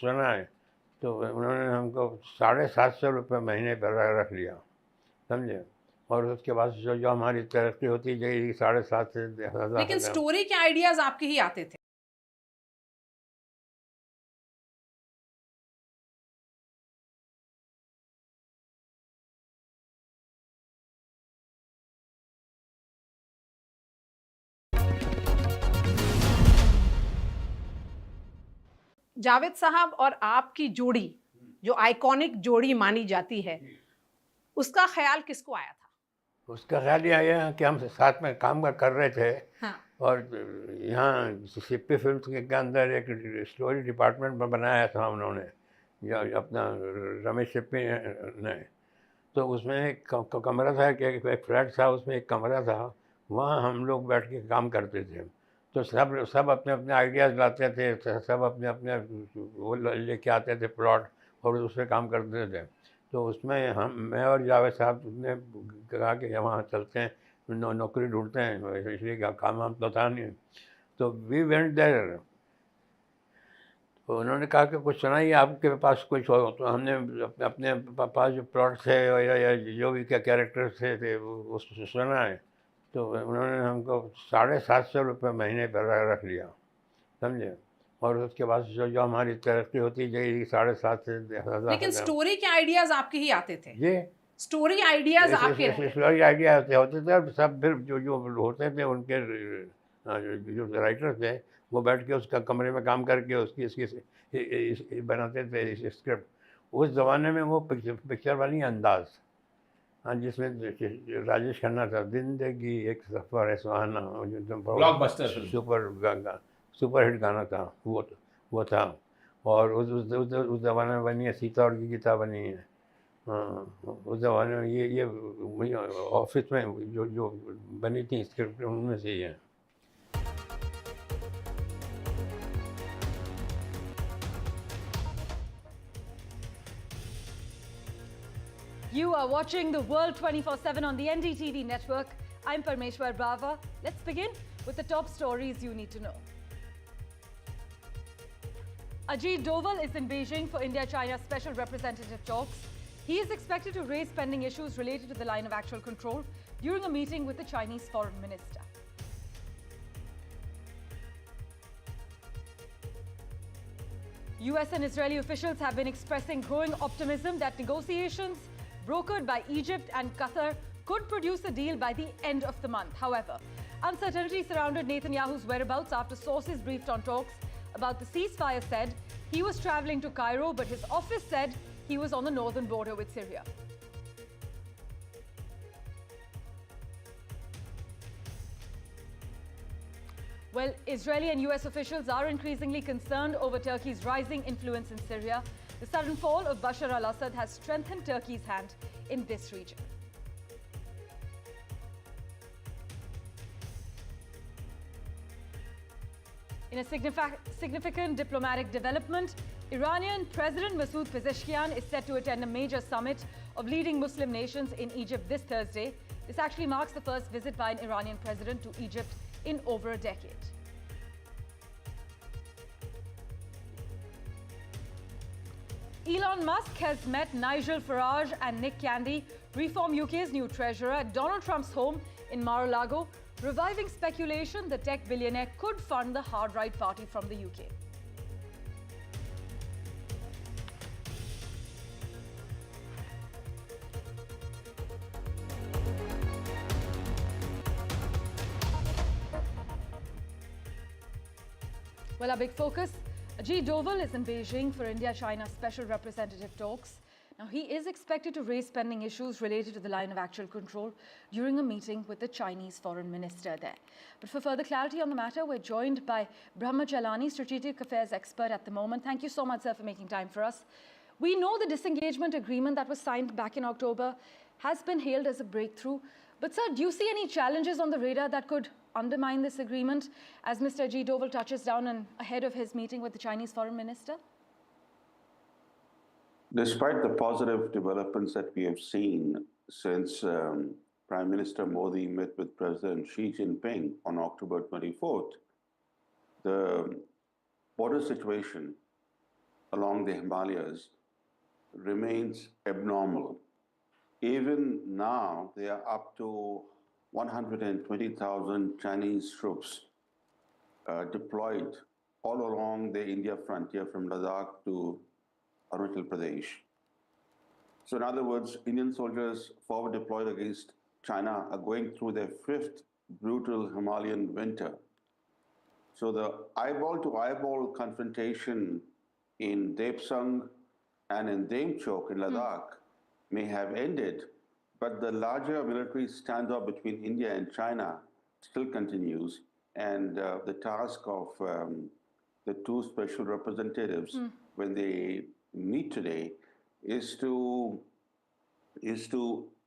सुना है तो उन्होंने हमको 750 रुपये महीने पर रख लिया, समझे। और उसके बाद जो जो हमारी तरक्की होती गई 7.5 से लेकिन स्टोरी के आइडियाज आपके ही आते थे। जावेद साहब और आपकी जोड़ी जो आइकॉनिक जोड़ी मानी जाती है, उसका ख्याल किसको आया था? उसका ख्याल ये आया कि हम साथ में काम कर रहे थे। हाँ। और यहाँ सिप्पी फिल्म्स के अंदर एक स्टोरी डिपार्टमेंट में बनाया था उन्होंने, या अपना रमेश सिप्पी ने। तो उसमें एक कमरा था कि एक फ्लैट था, उसमें एक कमरा था, वहाँ हम लोग बैठ के काम करते थे। तो सब अपने अपने आइडियाज़ लाते थे, सब अपने अपने वो लेके आते थे प्लॉट, और उस पर काम करते थे। तो उसमें मैं और जावेद साहब ने कहा कि वहाँ चलते हैं, नौकरी ढूंढते हैं, इसलिए काम वाम तो था नहीं। तो वी वेंट देयर। तो उन्होंने कहा कि कुछ सुनाइए, आपके पास कुछ हो। तो हमने अपने पास जो प्लॉट थे या जो भी क्या कैरेक्टर्स थे उसको सुना है। तो उन्होंने हमको 750 रुपये महीने पर रख लिया, समझे। और उसके बाद जो जो हमारी तरक्की होती गई 7.5 से 10,000। लेकिन स्टोरी के आइडियाज आपके ही आते थे। ये स्टोरी आइडियाज आपके रहते थे। स्टोरी आइडिया होते थे, और सब फिर जो जो होते थे उनके जो राइटर थे, वो बैठ के उसका कमरे में काम करके उसकी इसकी बनाते थे स्क्रिप्ट। उस ज़माने में वो पिक्चर वाली अंदाज, हाँ, जिसमें राजेश खन्ना था, जिंदगी एक सफ़र है सुहाना, ब्लॉकबस्टर फिल्म, सुपर हिट गाना था वो था। और उस ज़माने में बनी है सीता और गीता बनी है। हाँ, उस ज़माने में ये ऑफिस में जो जो बनी थी स्क्रिप्ट उनमें से ही है। You are watching the world 24/7 on the NDTV network. I'm Parmeshwar Brava. Let's begin with the top stories you need to know. Ajit Doval is in Beijing for India-China special representative talks. He is expected to raise pending issues related to the line of actual control during a meeting with the Chinese foreign minister. US and Israeli officials have been expressing growing optimism that negotiations brokered by Egypt and Qatar could produce a deal by the end of the month. However, uncertainty surrounded Netanyahu's whereabouts after sources briefed on talks about the ceasefire said he was traveling to Cairo, but his office said he was on the northern border with Syria. Well, Israeli and US officials are increasingly concerned over Turkey's rising influence in Syria. The sudden fall of Bashar al-Assad has strengthened Turkey's hand in this region. In a significant diplomatic development, Iranian President Masoud Pezeshkian is set to attend a major summit of leading Muslim nations in Egypt this Thursday. This actually marks the first visit by an Iranian president to Egypt in over a decade. Elon Musk has met Nigel Farage and Nick Candy, Reform UK's new treasurer, at Donald Trump's home in Mar-a-Lago, reviving speculation the tech billionaire could fund the hard right party from the UK. Well, our big focus, Ajit Doval is in Beijing for India-China special representative talks. Now, he is expected to raise pending issues related to the line of actual control during a meeting with the Chinese foreign minister there. But for further clarity on the matter, we're joined by Brahma Jalani, strategic affairs expert at the moment. Thank you so much, sir, for making time for us. We know the disengagement agreement that was signed back in October has been hailed as a breakthrough. But, sir, do you see any challenges on the radar that could undermine this agreement as Mr. Ajit Doval touches down and ahead of his meeting with the Chinese foreign minister? Despite the positive developments that we have seen since Prime Minister Modi met with President Xi Jinping on October 24th, the border situation along the Himalayas remains abnormal. Even now, they are up to 120,000 Chinese troops deployed all along the India frontier from Ladakh to Arunachal Pradesh. So in other words, Indian soldiers forward deployed against China are going through their 5th brutal Himalayan winter. So the eyeball-to-eyeball confrontation in Depsang and in Demchok in Ladakh may have ended, but the larger military standoff between India and China still continues. And the task of the two special representatives, when they meet today, is to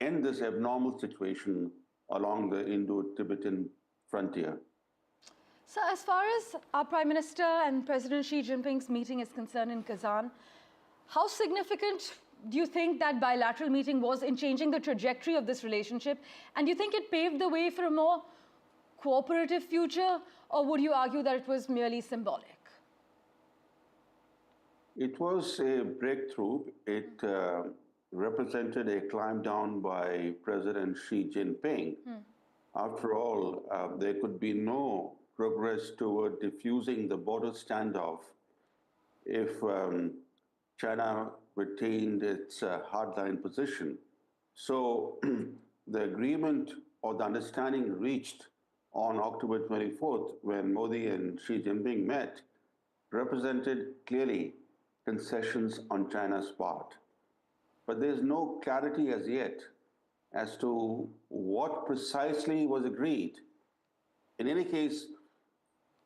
end this abnormal situation along the Indo-Tibetan frontier. So as far as our Prime Minister and President Xi Jinping's meeting is concerned in Kazan, how significant do you think that bilateral meeting was in changing the trajectory of this relationship? And do you think it paved the way for a more cooperative future, or would you argue that it was merely symbolic? It was a breakthrough. It represented a climb down by President Xi Jinping. After all, there could be no progress toward diffusing the border standoff if China retained its hardline position. So the agreement or the understanding reached on October 24th, when Modi and Xi Jinping met, represented clearly concessions on China's part. But there's no clarity as yet as to what precisely was agreed. In any case,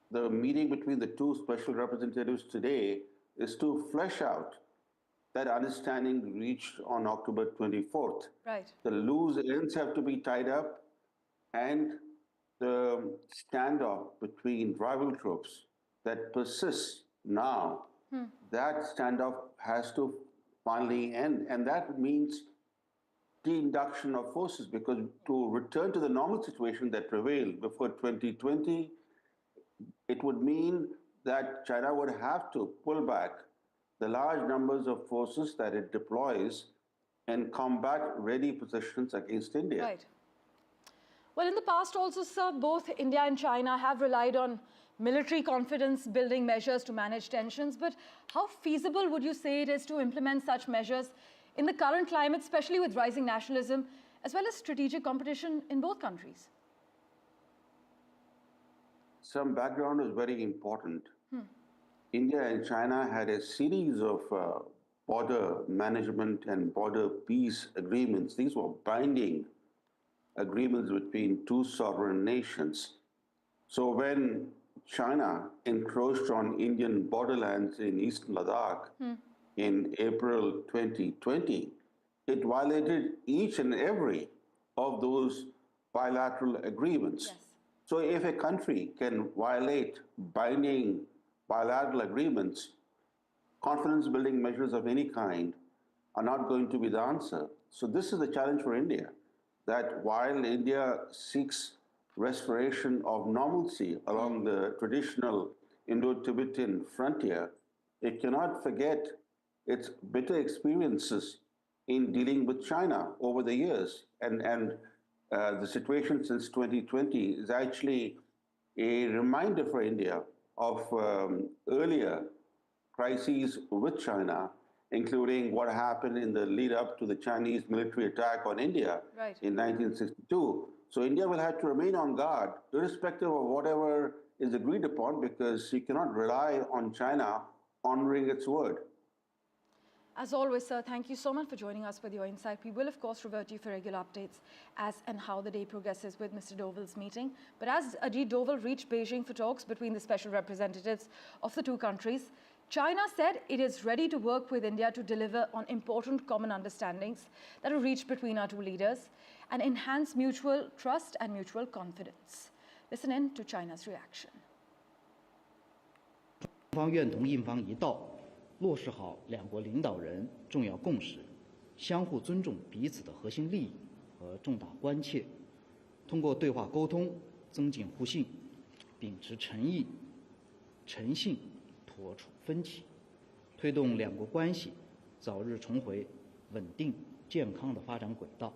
the meeting between the two special representatives today is to flesh out that understanding reached on October 24th. Right. The loose ends have to be tied up, and the standoff between rival troops that persists now, that standoff has to finally end. And that means de-induction of forces, because to return to the normal situation that prevailed before 2020, it would mean that China would have to pull back the large numbers of forces that it deploys in combat-ready positions against India. Right. Well, in the past also, sir, both India and China have relied on military confidence building measures to manage tensions, but how feasible would you say it is to implement such measures in the current climate, especially with rising nationalism, as well as strategic competition in both countries? Some background is very important. India and China had a series of border management and border peace agreements. These were binding agreements between two sovereign nations. So when China encroached on Indian borderlands in eastern Ladakh in April 2020, it violated each and every of those bilateral agreements. Yes. So if a country can violate binding bilateral agreements, confidence building measures of any kind are not going to be the answer. So this is the challenge for India, that while India seeks restoration of normalcy along the traditional Indo-Tibetan frontier, it cannot forget its bitter experiences in dealing with China over the years. And the situation since 2020 is actually a reminder for India of earlier crises with China, including what happened in the lead up to the Chinese military attack on India in 1962. So India will have to remain on guard, irrespective of whatever is agreed upon, because you cannot rely on China honoring its word. As always, sir, thank you so much for joining us with your insight. We will, of course, revert you for regular updates as and how the day progresses with Mr. Doval's meeting. But as Ajit Doval reached Beijing for talks between the special representatives of the two countries, China said it is ready to work with India to deliver on important common understandings that are reached between our two leaders and enhance mutual trust and mutual confidence. Listen in to China's reaction. 方愿同印方一道，落实好两国领导人重要共识，相互尊重彼此的核心利益和重大关切，通过对话沟通增进互信，秉持诚意、诚信，妥处分歧，推动两国关系早日重回稳定健康的发展轨道。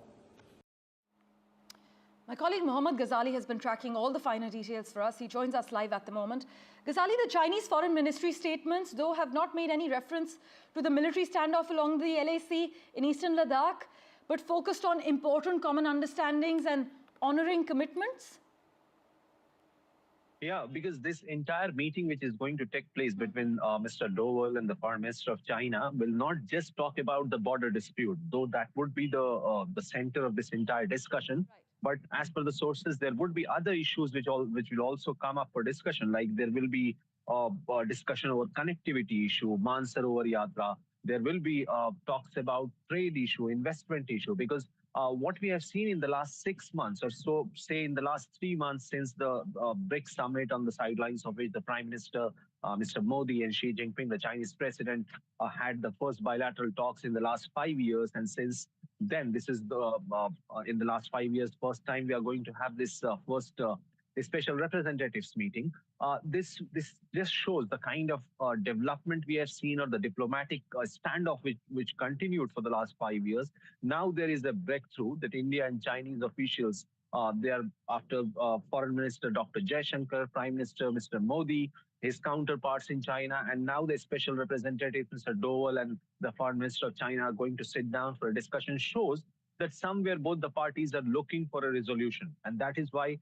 My colleague Mohammad Ghazali has been tracking all the finer details for us. He joins us live at the moment. Ghazali, the Chinese Foreign Ministry statements, though, have not made any reference to the military standoff along the LAC in eastern Ladakh, but focused on important common understandings and honoring commitments? Yeah, because this entire meeting which is going to take place between Mr. Doval and the Foreign Minister of China will not just talk about the border dispute, though that would be the center of this entire discussion. Right. But as per the sources, there would be other issues which will also come up for discussion. Like there will be a discussion over connectivity issue, Mansarovar Yatra. There will be talks about trade issue, investment issue, because what we have seen in the last 6 months or so, say in the last 3 months since the BRICS summit on the sidelines of which the Prime Minister, Mr. Modi and Xi Jinping, the Chinese president, had the first bilateral talks in the last 5 years. And since then, this is the in the last 5 years, first time we are going to have this first special representatives meeting. This just shows the kind of development we have seen, or the diplomatic standoff which continued for the last 5 years. Now there is a breakthrough that India and Chinese officials, they are after Foreign Minister Dr. Jaishankar, Prime Minister Mr. Modi, his counterparts in China, and now the special representative Mr. Doval and the Foreign Minister of China are going to sit down for a discussion, shows that somewhere both the parties are looking for a resolution. And that is why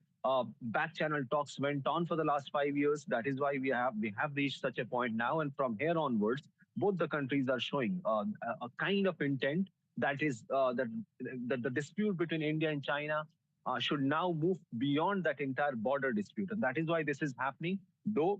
back channel talks went on for the last 5 years. That is why we have reached such a point now. And from here onwards, both the countries are showing a kind of intent that is that the dispute between India and China should now move beyond that entire border dispute. And that is why this is happening. Though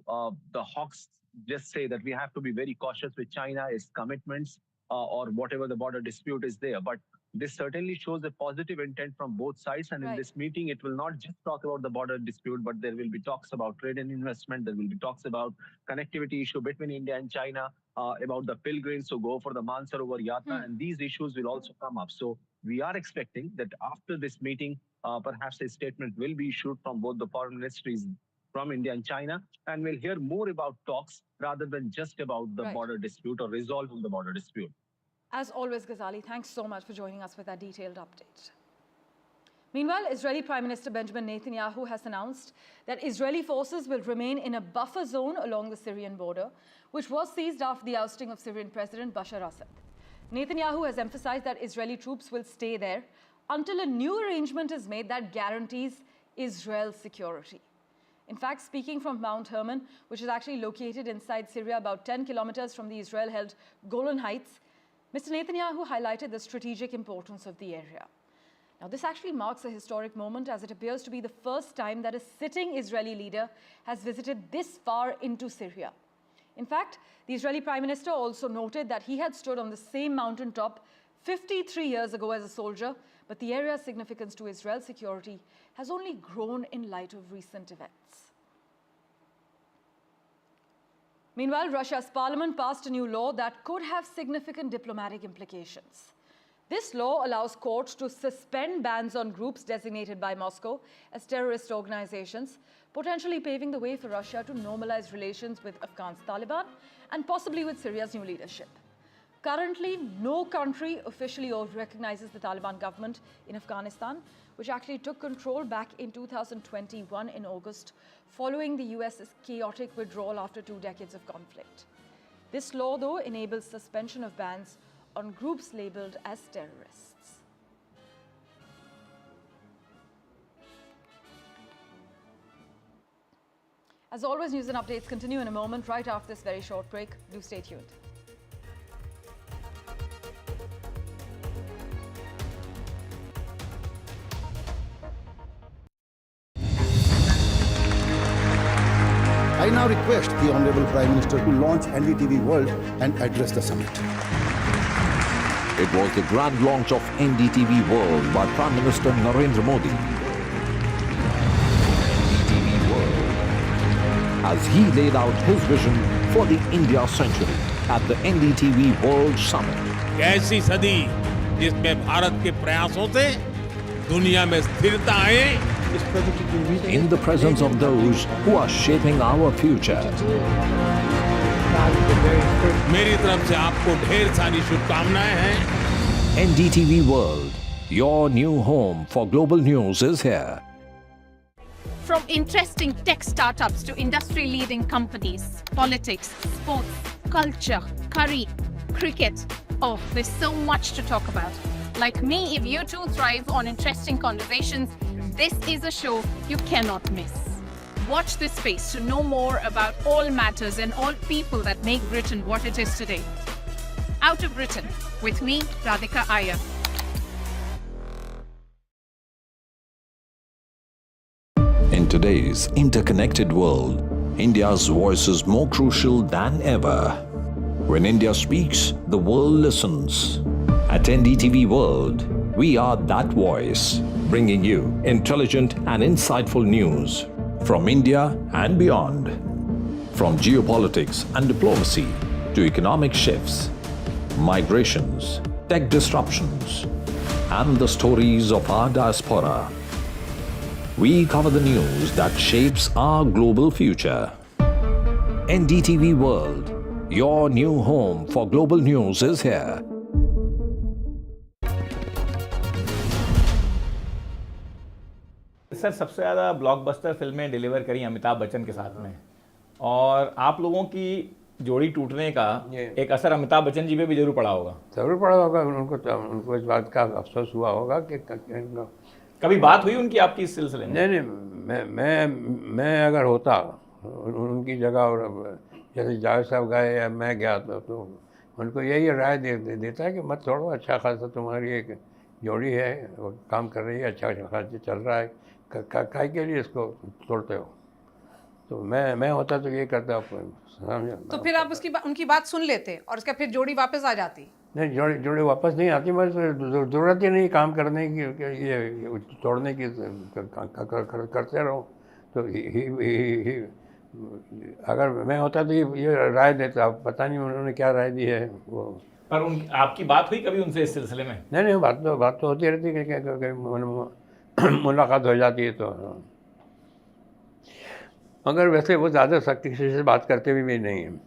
the hawks just say that we have to be very cautious with China, its commitments, or whatever the border dispute is there. But this certainly shows a positive intent from both sides. And in this meeting, it will not just talk about the border dispute, but there will be talks about trade and investment. There will be talks about connectivity issue between India and China, about the pilgrims who go for the Mansarovar Yatra. And these issues will also come up. So we are expecting that after this meeting, perhaps a statement will be issued from both the foreign ministries from India and China, and we'll hear more about talks rather than just about the border dispute or resolving the border dispute. As always, Ghazali, thanks so much for joining us with that detailed update. Meanwhile, Israeli Prime Minister Benjamin Netanyahu has announced that Israeli forces will remain in a buffer zone along the Syrian border, which was seized after the ousting of Syrian President Bashar Assad. Netanyahu has emphasized that Israeli troops will stay there until a new arrangement is made that guarantees Israel's security. In fact, speaking from Mount Hermon, which is actually located inside Syria, about 10 kilometers from the Israel-held Golan Heights, Mr. Netanyahu highlighted the strategic importance of the area. Now, this actually marks a historic moment, as it appears to be the first time that a sitting Israeli leader has visited this far into Syria. In fact, the Israeli Prime Minister also noted that he had stood on the same mountaintop 53 years ago as a soldier, but the area's significance to Israel's security has only grown in light of recent events. Meanwhile, Russia's parliament passed a new law that could have significant diplomatic implications. This law allows courts to suspend bans on groups designated by Moscow as terrorist organizations, potentially paving the way for Russia to normalize relations with Afghan Taliban and possibly with Syria's new leadership. Currently, no country officially recognizes the Taliban government in Afghanistan, which actually took control back in 2021 in August, following the US's chaotic withdrawal after 2 decades of conflict. This law, though, enables suspension of bans on groups labeled as terrorists. As always, news and updates continue in a moment, right after this very short break. Do stay tuned. I now request the Honorable Prime Minister to launch NDTV World and address the summit. It was the grand launch of NDTV World by Prime Minister Narendra Modi. NDTV World, as he laid out his vision for the India century at the NDTV World Summit. ऐसी सदी जिसमें भारत के प्रयासों से दुनिया में स्थिरता आए, in the presence of those who are shaping our future. मेरी तरफ से आपको ढेर सारी शुभकामनाएं हैं। NDTV World, your new home for global news is here. From interesting tech startups to industry-leading companies, politics, sports, culture, curry, cricket. Oh, there's so much to talk about. Like me, if you too thrive on interesting conversations, this is a show you cannot miss. Watch this space to know more about all matters and all people that make Britain what it is today. Out of Britain, with me, Radhika Iyer. In today's interconnected world, India's voice is more crucial than ever. When India speaks, the world listens. At NDTV World, we are that voice, bringing you intelligent and insightful news from India and beyond. From geopolitics and diplomacy to economic shifts, migrations, tech disruptions, and the stories of our diaspora. We cover the news that shapes our global future. NDTV World, your new home for global news is here. Sir, सबसे ज़्यादा blockbuster फिल्में deliver करी अमिताभ बच्चन के साथ में, और आप लोगों की जोड़ी टूटने का एक असर अमिताभ बच्चन जी पे भी जरूर पड़ा होगा। जरूर पड़ा होगा, उनको इस बात का अफसोस हुआ होगा कि कभी बात हुई उनकी आपकी इस सिलसिले में? नहीं, मैं अगर होता उनकी जगह और जैसे जावेद साहब गए या मैं गया तो उनको यही राय देता है कि मत छोड़ो, अच्छा खासा तुम्हारी एक जोड़ी है, वो काम कर रही है, अच्छा खासा चल रहा है, काय के लिए इसको तोड़ते हो। तो मैं होता तो ये करता। तो फिर आप उनकी बात सुन लेते और उसका फिर जोड़ी वापस आ जाती? नहीं, जोड़ी वापस नहीं आती, बस ज़रूरत ही नहीं काम करने की, ये तोड़ने की, करते रहो। तो अगर मैं होता तो ये राय देता, पता नहीं उन्होंने क्या राय दी है वो। पर आपकी बात हुई कभी उनसे इस सिलसिले में? नहीं, बात तो होती रहती है, मुलाकात हो जाती है तो। मगर वैसे वो ज़्यादा सख्ती से बात करते भी नहीं हैं,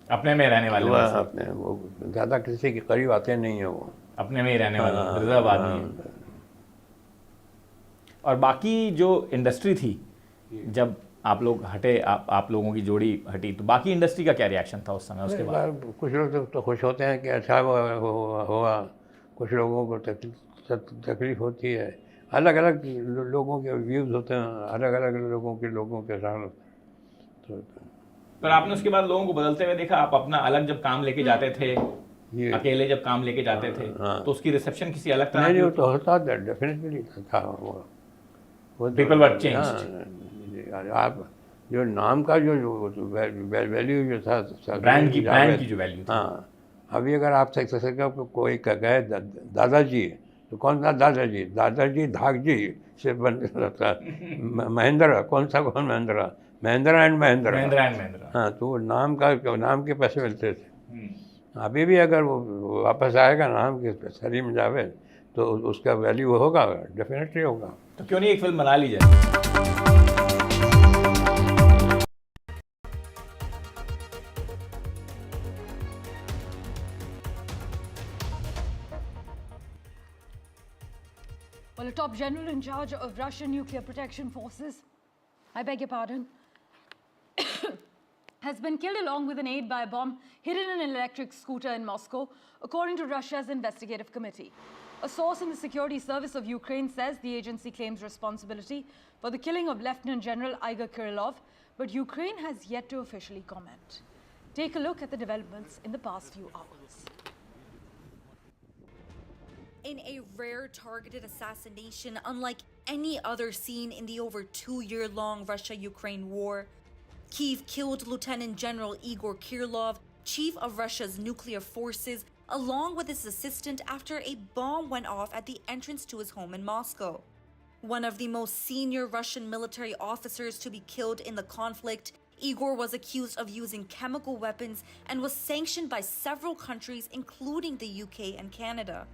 अपने में रहने वाले, अपने वो ज़्यादा किसी के करीब आते नहीं है, वो अपने में ही रहने वाले रिजर्व आदमी है। और बाकी जो इंडस्ट्री थी, जब आप लोग हटे, आप लोगों की जोड़ी हटी, तो बाकी इंडस्ट्री का क्या रिएक्शन था उस समय? उसके बाद कुछ लोग तो खुश होते हैं कि अच्छा हुआ, कुछ लोगों को तकलीफ होती है, अलग अलग लोगों के व्यूज़ होते हैं, अलग अलग लोगों के साथ। तो पर आपने उसके बाद लोगों को बदलते हुए देखा? आप अपना अलग जब काम लेके जाते थे, अकेले जब काम लेके जाते थे, तो उसकी रिसेप्शन किसी अलग तरह? नहीं, वो तो होता था, डेफिनेटली था वो पीपल वर चेंज्ड। आप जो नाम का जो वैल्यू जो था, ब्रांड की जो वैल्यू थी। हाँ, अभी अगर आप कोई कहे दादाजी, तो कौन सा दादाजी धाकजी से बन जाता है। महेंद्र, कौन महेंद्र एंड महेंद्र। हाँ, तो वो नाम के पैसे मिलते थे। अभी भी अगर वो वापस आएगा नाम के सलीम जावेद, तो उसका वैल्यू होगा, डेफिनेटली होगा। तो क्यों नहीं एक फिल्म बना ली जाए? Well, a top general in charge of Russian nuclear protection forces, I beg your pardon, has been killed along with an aide by a bomb hidden in an electric scooter in Moscow, according to Russia's investigative committee. A source in the security service of Ukraine says the agency claims responsibility for the killing of Lieutenant General Igor Kirillov, but Ukraine has yet to officially comment. Take a look at the developments in the past few hours. In a rare targeted assassination unlike any other seen in the over 2-year-long Russia-Ukraine war, Kyiv killed Lieutenant General Igor Kirillov, chief of Russia's nuclear forces, along with his assistant after a bomb went off at the entrance to his home in Moscow. One of the most senior Russian military officers to be killed in the conflict, Igor was accused of using chemical weapons and was sanctioned by several countries, including the UK and Canada.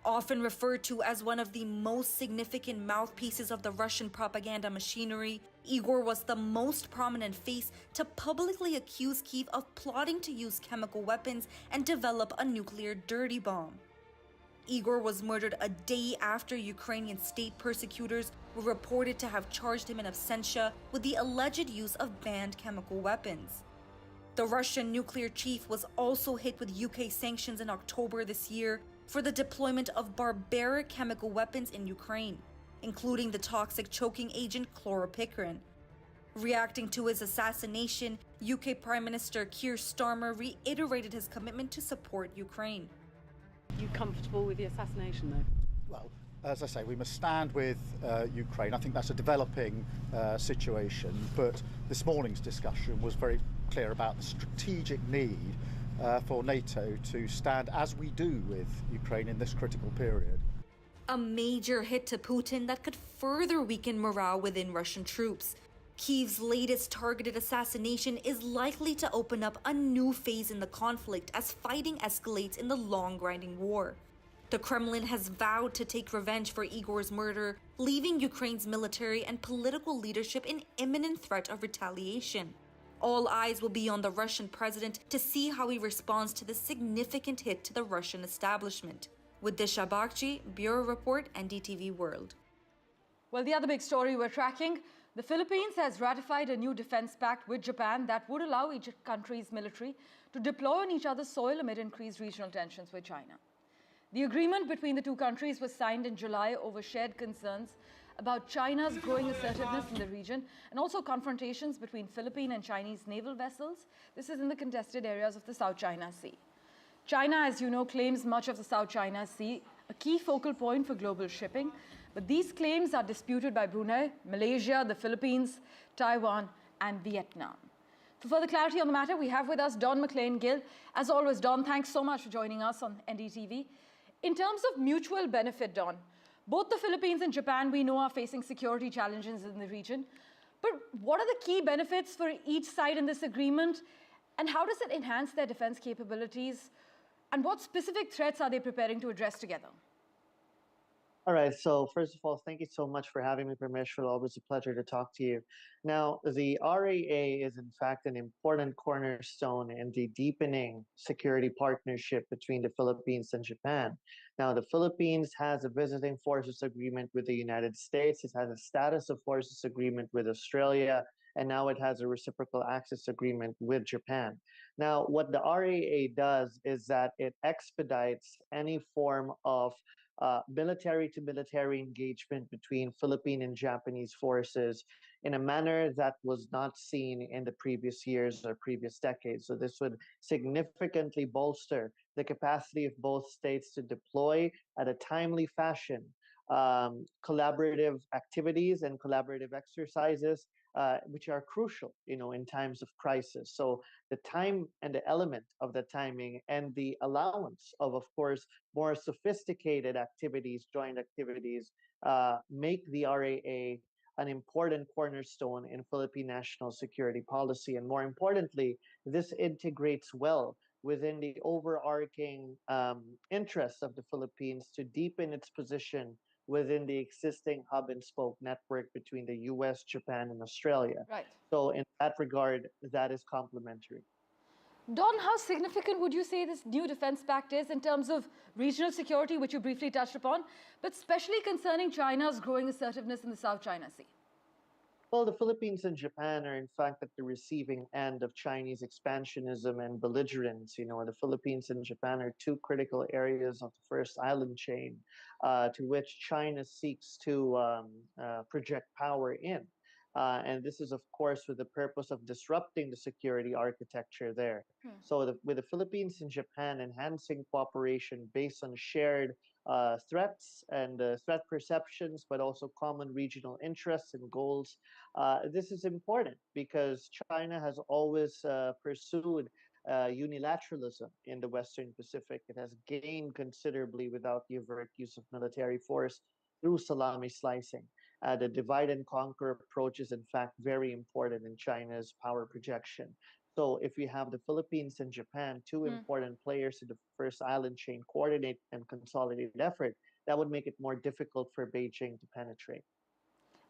Often referred to as one of the most significant mouthpieces of the Russian propaganda machinery, Igor was the most prominent face to publicly accuse Kyiv of plotting to use chemical weapons and develop a nuclear dirty bomb. Igor was murdered a day after Ukrainian state persecutors were reported to have charged him in absentia with the alleged use of banned chemical weapons. The Russian nuclear chief was also hit with UK sanctions in October this year for the deployment of barbaric chemical weapons in Ukraine, including the toxic choking agent chloropicrin. Reacting to his assassination, UK Prime Minister Keir Starmer reiterated his commitment to support Ukraine. Are you comfortable with the assassination, though? Well, as I say, we must stand with Ukraine. I think that's a developing situation, but this morning's discussion was very clear about the strategic need for NATO to stand as we do with Ukraine in this critical period. A major hit to Putin that could further weaken morale within Russian troops. Kyiv's latest targeted assassination is likely to open up a new phase in the conflict as fighting escalates in the long grinding war. The Kremlin has vowed to take revenge for Igor's murder, leaving Ukraine's military and political leadership in imminent threat of retaliation. All eyes will be on the Russian president to see how he responds to this significant hit to the Russian establishment. With Disha Bakchi, Bureau Report, NDTV World. Well, the other big story we're tracking, the Philippines has ratified a new defense pact with Japan that would allow each country's military to deploy on each other's soil amid increased regional tensions with China. The agreement between the two countries was signed in July over shared concerns about China's growing assertiveness in the region and also confrontations between Philippine and Chinese naval vessels. This is in the contested areas of the South China Sea. China, as you know, claims much of the South China Sea, a key focal point for global shipping. But these claims are disputed by Brunei, Malaysia, the Philippines, Taiwan, and Vietnam. For further clarity on the matter, we have with us Don McLean-Gill. As always, Don, thanks so much for joining us on NDTV. In terms of mutual benefit, Don, both the Philippines and Japan, we know, are facing security challenges in the region. But what are the key benefits for each side in this agreement? And how does it enhance their defense capabilities? And what specific threats are they preparing to address together? All right. So first of all, thank you so much for having me, Parmeshwar. Always a pleasure to talk to you. Now, the RAA is in fact an important cornerstone in the deepening security partnership between the Philippines and Japan. Now, the Philippines has a visiting forces agreement with the United States. It has a status of forces agreement with Australia. And now it has a reciprocal access agreement with Japan. Now, what the RAA does is that it expedites any form of military-to-military engagement between Philippine and Japanese forces in a manner that was not seen in the previous years or previous decades. So this would significantly bolster the capacity of both states to deploy at a timely fashion collaborative activities and collaborative exercises, which are crucial, in times of crisis. So the time and the element of the timing and the allowance of course, more sophisticated activities, joint activities, make the RAA an important cornerstone in Philippine national security policy. And more importantly, this integrates well within the overarching interests of the Philippines to deepen its position within the existing hub and spoke network between the US, Japan, and Australia. Right. So in that regard, that is complementary. Don, how significant would you say this new defense pact is in terms of regional security, which you briefly touched upon, but especially concerning China's growing assertiveness in the South China Sea? Well, the Philippines and Japan are in fact at the receiving end of Chinese expansionism and belligerence. The Philippines and Japan are two critical areas of the first island chain to which China seeks to project power in. And this is, of course, with the purpose of disrupting the security architecture there. So with the Philippines and Japan enhancing cooperation based on shared threats and threat perceptions, but also common regional interests and goals. This is important because China has always pursued unilateralism in the Western Pacific. It has gained considerably without the overt use of military force through salami slicing. The divide and conquer approach is in fact very important in China's power projection. So if we have the Philippines and Japan, two important players in the first island chain, coordinate and consolidate effort, that would make it more difficult for Beijing to penetrate.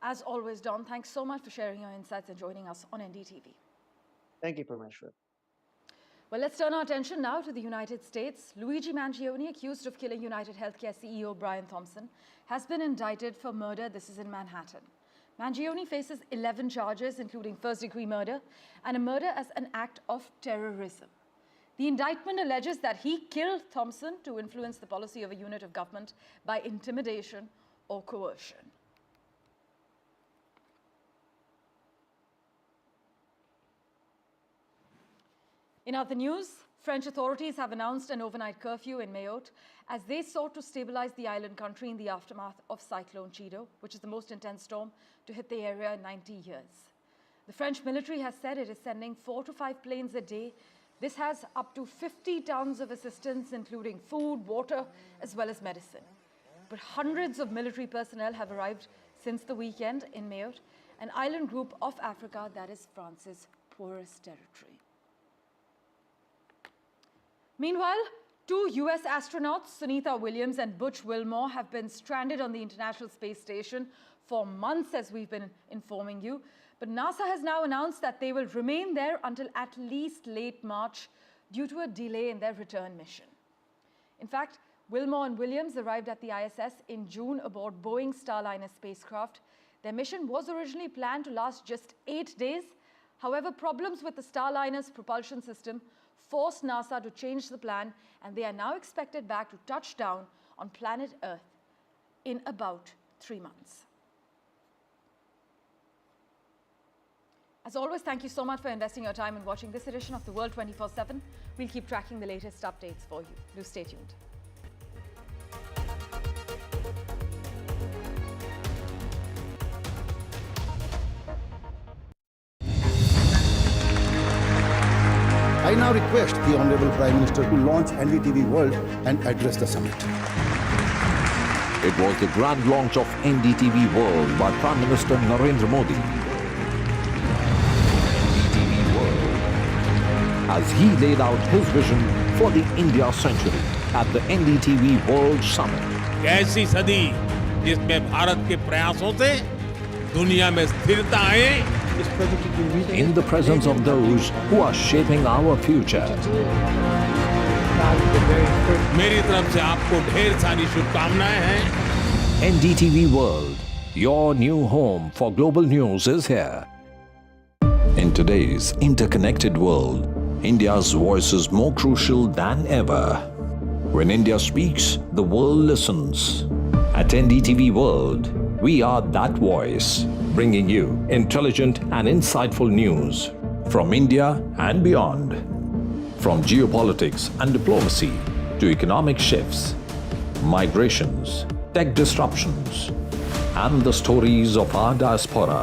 As always, Don, thanks so much for sharing your insights and joining us on NDTV. Thank you, Parmeshwar. Well, let's turn our attention now to the United States. Luigi Mangione, accused of killing United Healthcare CEO Brian Thompson, has been indicted for murder. This is in Manhattan. Mangione faces 11 charges, including first-degree murder and a murder as an act of terrorism. The indictment alleges that he killed Thompson to influence the policy of a unit of government by intimidation or coercion. In other news, French authorities have announced an overnight curfew in Mayotte as they sought to stabilize the island country in the aftermath of Cyclone Chido, which is the most intense storm to hit the area in 90 years. The French military has said it is sending 4 to 5 planes a day. This has up to 50 tons of assistance, including food, water, as well as medicine. But hundreds of military personnel have arrived since the weekend in Mayotte, an island group of Africa that is France's poorest territory. Meanwhile, 2 US astronauts, Sunita Williams and Butch Wilmore, have been stranded on the International Space Station for months, as we've been informing you. But NASA has now announced that they will remain there until at least late March due to a delay in their return mission. In fact, Wilmore and Williams arrived at the ISS in June aboard Boeing Starliner spacecraft. Their mission was originally planned to last just 8 days. However, problems with the Starliner's propulsion system forced NASA to change the plan, and they are now expected back to touch down on planet Earth in about 3 months. As always, thank you so much for investing your time in watching this edition of The World 24/7. We'll keep tracking the latest updates for you. Do stay tuned. I now request the Honorable Prime Minister to launch NDTV World and address the summit. It was the grand launch of NDTV World by Prime Minister Narendra Modi. NDTV World, as he laid out his vision for the India century at the NDTV World Summit. ऐसी सदी जिसमें भारत के प्रयासों से दुनिया में स्थिरता आए, in the presence of those who are shaping our future. मेरी तरफ से आपको ढेर सारी शुभकामनाएं हैं। NDTV World, your new home for global news is here. In today's interconnected world, India's voice is more crucial than ever. When India speaks, the world listens. At NDTV World, we are that voice, bringing you intelligent and insightful news from India and beyond. From geopolitics and diplomacy to economic shifts, migrations, tech disruptions, and the stories of our diaspora.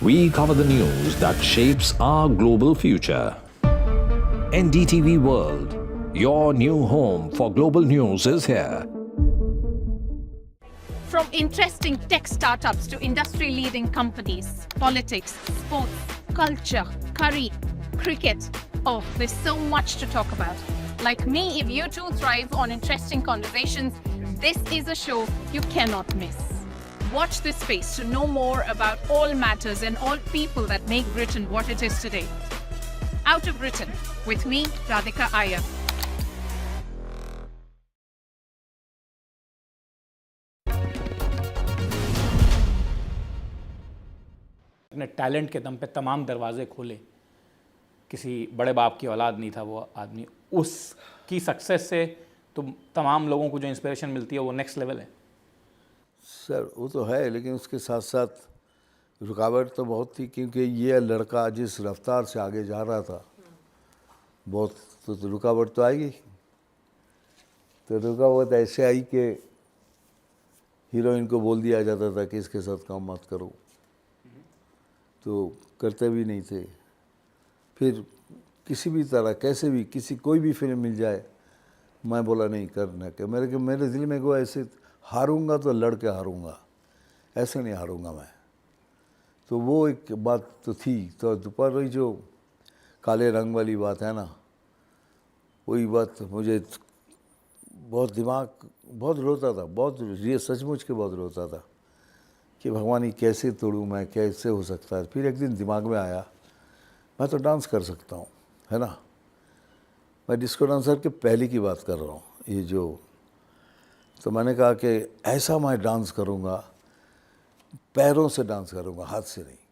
We cover the news that shapes our global future. NDTV World, your new home for global news is here. From interesting tech startups to industry-leading companies, politics, sports, culture, curry, cricket. Oh, there's so much to talk about. Like me, if you too thrive on interesting conversations, this is a show you cannot miss. Watch this space to know more about all matters and all people that make Britain what it is today. Out of Britain, with me, Radhika Iyer. अपने talent के दम पे तमाम दरवाजे खोले। किसी बड़े बाप की औलाद नहीं था वो आदमी, उसकी सक्सेस से तो तमाम लोगों को जो इंस्पिरेशन मिलती है वो नेक्स्ट लेवल है। सर वो तो है, लेकिन उसके साथ साथ रुकावट तो बहुत थी, क्योंकि ये लड़का जिस रफ्तार से आगे जा रहा था, बहुत तो रुकावट तो आएगी। तो रुकावट ऐसे आई कि हीरोइन को बोल दिया जाता था कि इसके साथ काम मत करो, तो करते भी नहीं थे। फिर किसी भी तरह कैसे भी कोई भी फिल्म मिल जाए, मैं बोला नहीं करना कि मेरे दिल में को ऐसे हारूंगा तो लड़ के हारूंगा, ऐसे नहीं हारूंगा मैं। तो वो एक बात तो थी। तो दोपहर जो काले रंग वाली बात है ना, वही बात मुझे बहुत बहुत रोता था, बहुत ये सचमुच के बहुत रोता था कि भगवान ये कैसे तोड़ूँ मैं, कैसे हो सकता है। फिर एक दिन दिमाग में आया मैं तो डांस कर सकता हूँ, है ना। मैं डिस्को डांसर के पहले की बात कर रहा हूँ ये जो। तो मैंने कहा कि ऐसा मैं डांस करूँगा, पैरों से डांस करूँगा, हाथ से नहीं,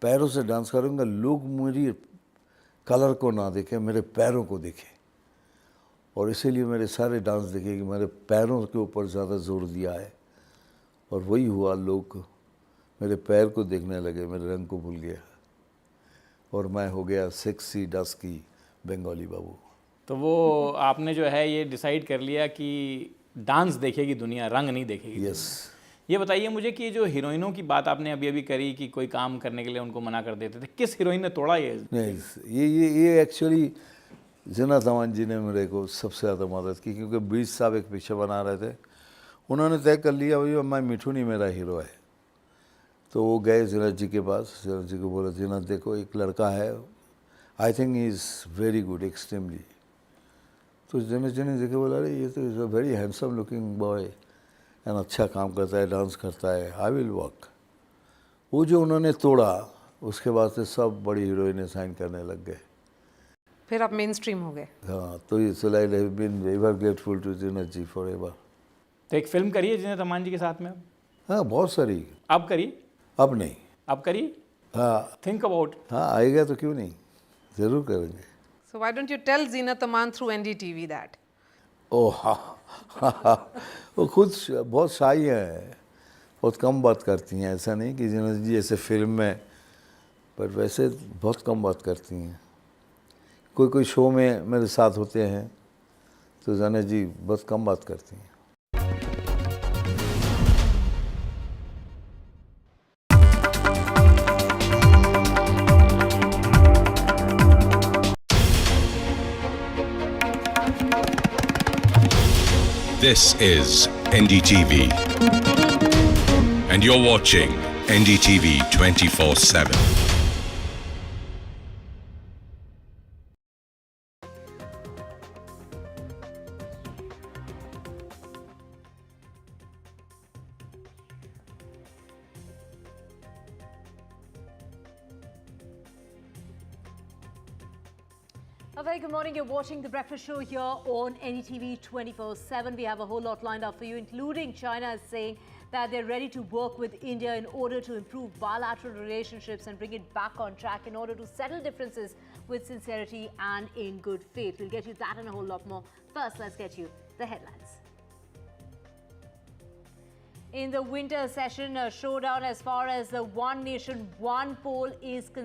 पैरों से डांस करूँगा। लोग मेरी कलर को ना देखें, मेरे पैरों को देखें। और इसीलिए मेरे सारे डांस देखे कि मैंने पैरों के ऊपर ज़्यादा जोर दिया है, और वही हुआ। लोग मेरे पैर को देखने लगे, मेरे रंग को भूल गया, और मैं हो गया सेक्सी डस्की बंगाली बाबू। तो वो आपने जो है ये डिसाइड कर लिया कि डांस देखेगी दुनिया, रंग नहीं देखेगी। यस। ये बताइए मुझे कि जो हीरोइनों की बात आपने अभी अभी करी कि कोई काम करने के लिए उनको मना कर देते थे, किस हीरोइन ने तोड़ा ये? नहीं, ये एक्चुअली जीना तमान जी ने मेरे को सबसे ज़्यादा मदद की, क्योंकि 20 साहब एक पिक्चर बना रहे थे। उन्होंने तय कर लिया भाई मैं मिठू नहीं मेरा हीरो है। तो वो गए जीनत जी के पास, जीनत जी को बोला जीनत देखो एक लड़का है, I think he is very good extremely. तो जीनत जी ने देखा, बोला अरे ये तो is a very handsome looking boy and अच्छा काम करता है, डांस करता है, आई विल वर्क। वो जो उन्होंने तोड़ा, उसके बाद से सब बड़ी हीरोइनें साइन करने लग गए। फिर आप मेन स्ट्रीम हो गए। हाँ, तो it's like I have been ever grateful to Zeenat ji for ever. तो एक फिल्म करिए जीनत अमान जी के साथ में अब? हाँ, बहुत सारी। अब करिए? अब नहीं। अब करिए? हाँ, थिंक अबाउट। हाँ, आएगा तो क्यों नहीं, ज़रूर करेंगे। So why don't you tell Zinat Aman through NDTV that? ओह हाँ, वो खुद बहुत शाई है, बहुत कम बात करती हैं। ऐसा नहीं कि जीनत जी ऐसे फिल्म में, पर वैसे बहुत कम बात करती हैं। कोई शो में मेरे साथ होते हैं तो जीनत जी बहुत कम बात करती हैं। This is NDTV, and you're watching NDTV 24/7. A very good morning. You're watching The Breakfast Show here on NDTV 24/7. We have a whole lot lined up for you, including China is saying that they're ready to work with India in order to improve bilateral relationships and bring it back on track in order to settle differences with sincerity and in good faith. We'll get you that and a whole lot more. First, let's get you the headlines. In the winter session, a showdown as far as the One Nation, One Poll is concerned.